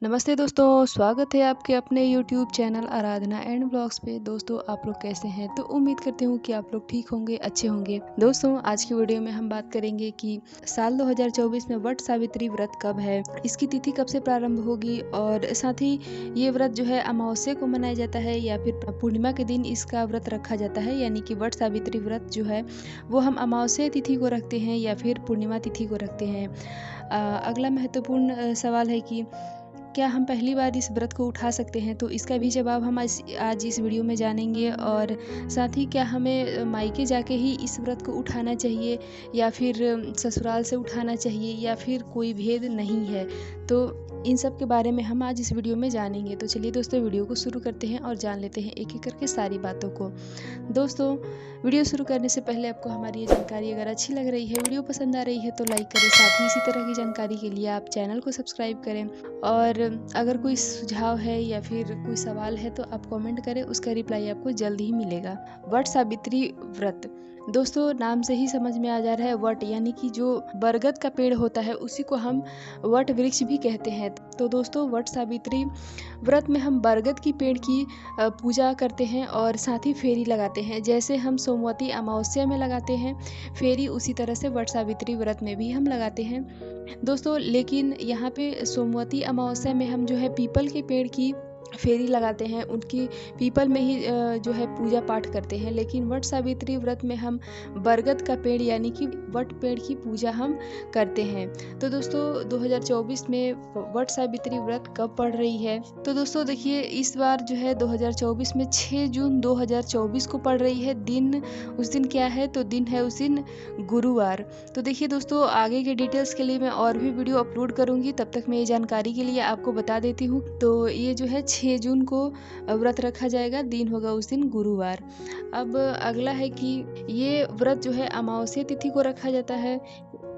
नमस्ते दोस्तों, स्वागत है आपके अपने YouTube channel Aradhana and blogs पे। दोस्तों आप लोग कैसे हैं? तो उम्मीद करती हूँ कि आप लोग ठीक होंगे, अच्छे होंगे। दोस्तों आज की वीडियो में हम बात करेंगे कि साल 2024 में वट सावित्री व्रत कब है, इसकी तिथि कब से प्रारंभ होगी और साथ ही ये व्रत जो है अमावस्या को मनाया जाता है या फिर पूर्णिमा के दिन इसका व्रत रखा जाता है। यानी कि वट सावित्री व्रत जो है वो हम अमावस्या तिथि को रखते हैं या फिर पूर्णिमा तिथि को रखते हैं। अगला महत्वपूर्ण सवाल है कि क्या हम पहली बार इस व्रत को उठा सकते हैं? तो इसका भी जवाब हम आज इस वीडियो में जानेंगे। और साथ ही क्या हमें मायके जाके ही इस व्रत को उठाना चाहिए या फिर ससुराल से उठाना चाहिए या फिर कोई भेद नहीं है? तो इन सब के बारे में हम आज इस वीडियो में जानेंगे। तो चलिए दोस्तों वीडियो को शुरू करते हैं और जान लेते हैं एक एक करके सारी बातों को। दोस्तों वीडियो शुरू करने से पहले आपको हमारी ये जानकारी अगर अच्छी लग रही है, वीडियो पसंद आ रही है तो लाइक करें। साथ ही इसी तरह की जानकारी के लिए आप चैनल को सब्सक्राइब करें। और अगर कोई सुझाव है या फिर कोई सवाल है तो आप कमेंट करें, उसका रिप्लाई आपको जल्द ही मिलेगा। वट सावित्री व्रत, दोस्तों नाम से ही समझ में आ जा रहा है, वट यानी कि जो बरगद का पेड़ होता है उसी को हम वट वृक्ष भी कहते हैं। तो दोस्तों वट सावित्री व्रत में हम बरगद की पेड़ की पूजा करते हैं और साथ ही फेरी लगाते हैं। जैसे हम सोमवती अमावस्या में लगाते हैं फेरी, उसी तरह से वट सावित्री व्रत में भी हम लगाते हैं दोस्तों। लेकिन यहाँ पे सोमवती अमावस्या में हम जो है पीपल के पेड़ की फेरी लगाते हैं, उनकी पीपल में ही जो है पूजा पाठ करते हैं। लेकिन वट सावित्री व्रत में हम बरगद का पेड़ यानी कि वट पेड़ की पूजा हम करते हैं। तो दोस्तों 2024 में वट सावित्री व्रत कब पड़ रही है? तो दोस्तों देखिए इस बार जो है 2024 में 6 जून 2024 को पड़ रही है। दिन उस दिन क्या है? तो दिन है उस दिन गुरुवार। तो देखिए दोस्तों आगे के डिटेल्स के लिए मैं और भी वीडियो अपलोड करूंगी, तब तक मैं ये जानकारी के लिए आपको बता देती हूँ। तो ये जो है 6 जून को व्रत रखा जाएगा, दिन होगा उस दिन गुरुवार। अब अगला है कि ये व्रत जो है अमावस्या तिथि को रखा जाता है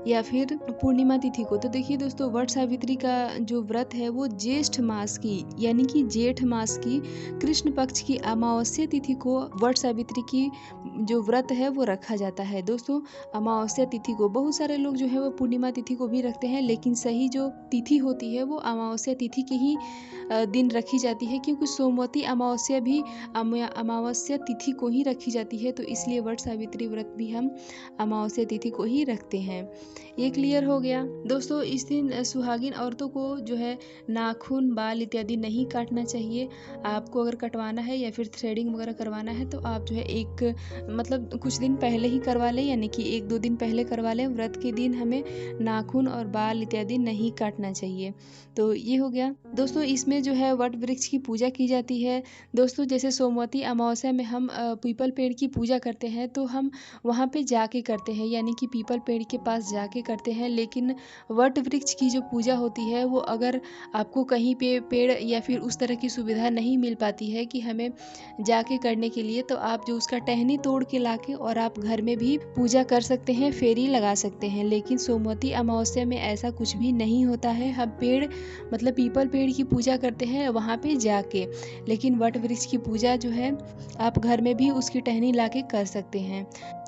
या फिर पूर्णिमा तिथि को। तो देखिए दोस्तों वट सावित्री का जो व्रत है वो ज्येष्ठ मास की यानी कि जेठ मास की कृष्ण पक्ष की अमावस्या तिथि को वट सावित्री की जो व्रत है वो रखा जाता है। दोस्तों अमावस्या तिथि को बहुत सारे लोग जो है वो पूर्णिमा तिथि को भी रखते हैं, लेकिन सही जो तिथि होती है वो अमावस्या तिथि की ही दिन रखी जाती है, क्योंकि सोमवती अमावस्या भी अमावस्या तिथि को ही रखी जाती है। तो इसलिए वट सावित्री व्रत भी हम अमावस्या तिथि को ही रखते हैं। ये क्लियर हो गया दोस्तों। इस दिन सुहागिन औरतों को जो है नाखून, बाल इत्यादि नहीं काटना चाहिए। आपको अगर कटवाना है या फिर थ्रेडिंग वगैरह करवाना है तो आप जो है मतलब कुछ दिन पहले ही करवा लें, यानी कि 1-2 दिन पहले करवा लें। व्रत के दिन हमें नाखून और बाल इत्यादि नहीं काटना चाहिए। तो ये हो गया दोस्तों। इसमें जो है वट वृक्ष की पूजा की जाती है दोस्तों। जैसे सोमवती अमावस्या में हम पीपल पेड़ की पूजा करते हैं तो हम वहाँ पे जाके करते हैं, यानी कि पीपल पेड़ के पास जाके करते हैं। लेकिन वट वृक्ष की जो पूजा होती है वो अगर आपको कहीं पे पेड़ या फिर उस तरह की सुविधा नहीं मिल पाती है कि हमें जाके करने के लिए, तो आप जो उसका टहनी तोड़ के लाके और आप घर में भी पूजा कर सकते हैं, फेरी लगा सकते हैं। लेकिन सोमवती अमावस्या में ऐसा कुछ भी नहीं होता है। हम पेड़ मतलब पीपल पेड़ की पूजा करते हैं वहाँ पे जाके, लेकिन वट वृक्ष की पूजा जो है आप घर में भी उसकी टहनी लाके कर सकते हैं।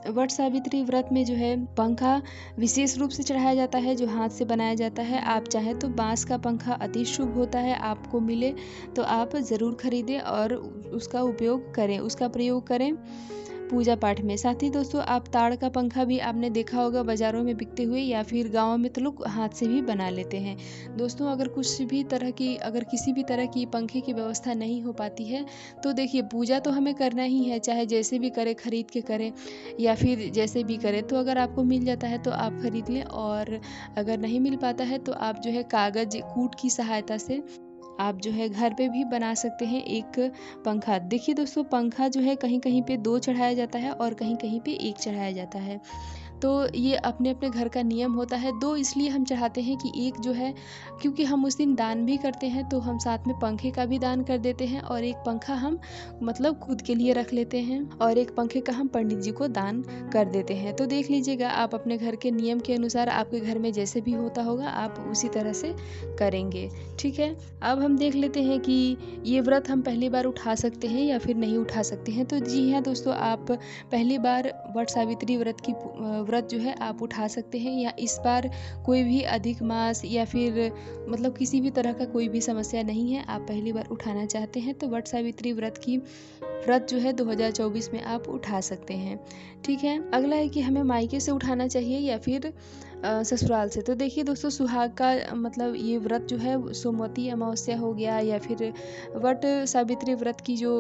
वट सावित्री व्रत में जो है पंखा विशेष रूप से चढ़ाया जाता है जो हाथ से बनाया जाता है। आप चाहें तो बांस का पंखा अति शुभ होता है, आपको मिले तो आप ज़रूर खरीदें और उसका उपयोग करें, उसका प्रयोग करें पूजा पाठ में। साथ ही दोस्तों आप ताड़ का पंखा भी आपने देखा होगा बाज़ारों में बिकते हुए, या फिर गाँव में तो लोग हाथ से भी बना लेते हैं। दोस्तों अगर किसी भी तरह की पंखे की व्यवस्था नहीं हो पाती है तो देखिए पूजा तो हमें करना ही है, चाहे जैसे भी करें, खरीद के करें या फिर जैसे भी करें। तो अगर आपको मिल जाता है तो आप खरीद लें, और अगर नहीं मिल पाता है तो आप जो है कागज कूट की सहायता से आप जो है घर पे भी बना सकते हैं एक पंखा। देखिए दोस्तों पंखा जो है कहीं कहीं पे 2 चढ़ाया जाता है और कहीं कहीं पे 1 चढ़ाया जाता है। तो ये अपने अपने घर का नियम होता है। 2 इसलिए हम चढ़ाते हैं कि एक जो है क्योंकि हम उस दिन दान भी करते हैं तो हम साथ में पंखे का भी दान कर देते हैं, और एक पंखा हम मतलब खुद के लिए रख लेते हैं और एक पंखे का हम पंडित जी को दान कर देते हैं। तो देख लीजिएगा आप अपने घर के नियम के अनुसार आपके घर में जैसे भी होता होगा आप उसी तरह से करेंगे, ठीक है। अब हम देख लेते हैं कि ये व्रत हम पहली बार उठा सकते हैं या फिर नहीं उठा सकते हैं। तो जी हाँ दोस्तों, आप पहली बार वट सावित्री व्रत जो है आप उठा सकते हैं, या इस बार कोई भी अधिक मास या फिर मतलब किसी भी तरह का कोई भी समस्या नहीं है, आप पहली बार उठाना चाहते हैं तो वट सावित्री व्रत जो है 2024 में आप उठा सकते हैं। ठीक है, अगला है कि हमें मायके से उठाना चाहिए या फिर ससुराल से। तो देखिए दोस्तों, सुहाग का मतलब ये व्रत जो है सोमवती अमावस्या हो गया या फिर वट सावित्री व्रत की जो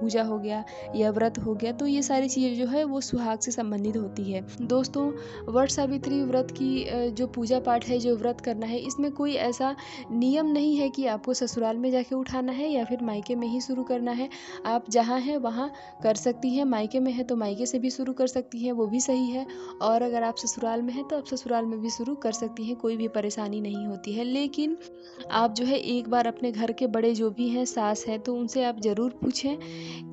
पूजा हो गया या व्रत हो गया, तो ये सारी चीज़ें जो है वो सुहाग से संबंधित होती है। दोस्तों, वट सावित्री व्रत की जो पूजा पाठ है, जो व्रत करना है, इसमें कोई ऐसा नियम नहीं है कि आपको ससुराल में जाके उठाना है या फिर मायके में ही शुरू करना है। आप जहाँ हैं वहाँ कर सकती हैं, मायके में है तो मायके से भी शुरू कर सकती हैं, वो भी सही है। और अगर आप ससुराल में हैं तो आप ससुराल में भी शुरू कर सकती हैं, कोई भी परेशानी नहीं होती है। लेकिन आप जो है एक बार अपने घर के बड़े जो भी हैं, सास हैं, तो उनसे आप ज़रूर पूछें,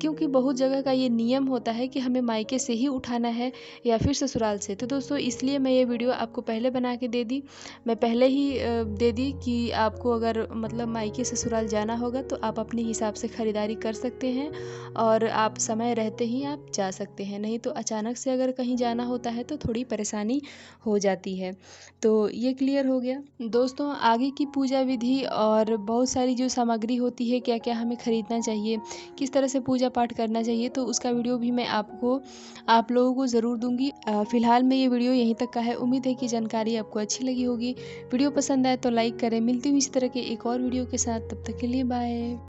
क्योंकि बहुत जगह का ये नियम होता है कि हमें मायके से ही उठाना है या फिर ससुराल से। तो दोस्तों, इसलिए मैं ये वीडियो आपको पहले बना के दे दी। मैं पहले ही दे दी कि आपको अगर मतलब मायके ससुराल जाना होगा तो आप अपने हिसाब से ख़रीदारी कर सकते हैं और आप समय रहते ही आप जा सकते हैं। नहीं तो अचानक से अगर कहीं जाना होता है तो थोड़ी परेशानी हो जाती है। तो ये क्लियर हो गया। दोस्तों, आगे की पूजा विधि और बहुत सारी जो सामग्री होती है, क्या क्या हमें खरीदना चाहिए, किस तरह से पूजा पाठ करना चाहिए, तो उसका वीडियो भी मैं आप लोगों को ज़रूर दूंगी। फ़िलहाल में ये वीडियो यहीं तक का है। उम्मीद है कि जानकारी आपको अच्छी लगी होगी। वीडियो पसंद आए तो लाइक करें। मिलती हूँ इसी तरह के एक और वीडियो के साथ, तब तक के लिए बाय।